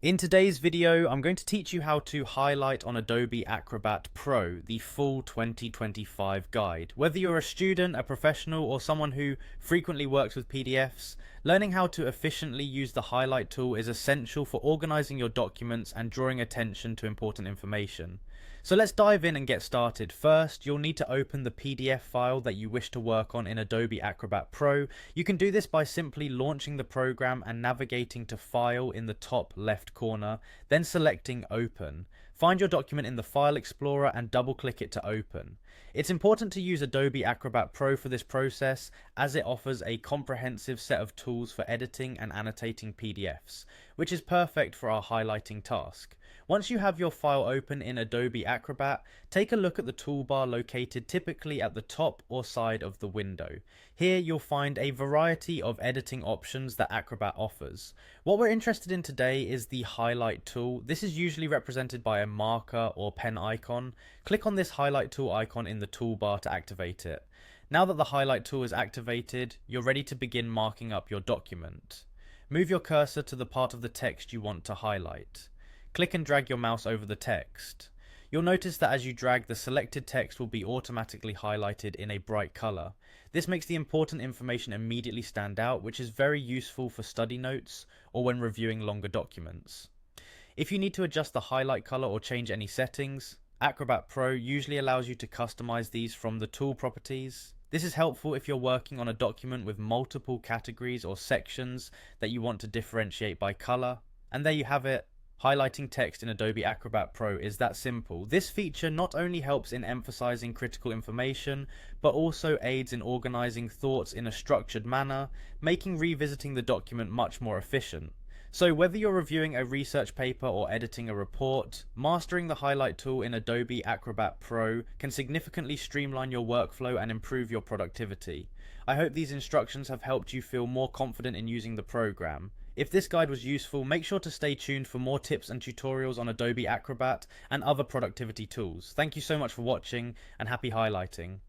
In today's video, I'm going to teach you how to highlight on Adobe Acrobat Pro, the full 2025 guide. Whether you're a student, a professional, or someone who frequently works with PDFs, learning how to efficiently use the highlight tool is essential for organizing your documents and drawing attention to important information. So let's dive in and get started. First, you'll need to open the PDF file that you wish to work on in Adobe Acrobat Pro. You can do this by simply launching the program and navigating to File in the top left corner, then selecting Open. Find your document in the File Explorer and double-click it to open. It's important to use Adobe Acrobat Pro for this process, as it offers a comprehensive set of tools for editing and annotating PDFs, which is perfect for our highlighting task. Once you have your file open in Adobe Acrobat, take a look at the toolbar located typically at the top or side of the window. Here you'll find a variety of editing options that Acrobat offers. What we're interested in today is the highlight tool. This is usually represented by a marker or pen icon. Click on this highlight tool icon in the toolbar to activate it. Now that the highlight tool is activated, you're ready to begin marking up your document. Move your cursor to the part of the text you want to highlight. Click and drag your mouse over the text. You'll notice that as you drag, the selected text will be automatically highlighted in a bright color. This makes the important information immediately stand out, which is very useful for study notes or when reviewing longer documents. If you need to adjust the highlight color or change any settings, Acrobat Pro usually allows you to customize these from the tool properties. This is helpful if you're working on a document with multiple categories or sections that you want to differentiate by color. And there you have it. Highlighting text in Adobe Acrobat Pro is that simple. This feature not only helps in emphasizing critical information, but also aids in organizing thoughts in a structured manner, making revisiting the document much more efficient. So whether you're reviewing a research paper or editing a report, mastering the highlight tool in Adobe Acrobat Pro can significantly streamline your workflow and improve your productivity. I hope these instructions have helped you feel more confident in using the program. If this guide was useful, make sure to stay tuned for more tips and tutorials on Adobe Acrobat and other productivity tools. Thank you so much for watching, and happy highlighting.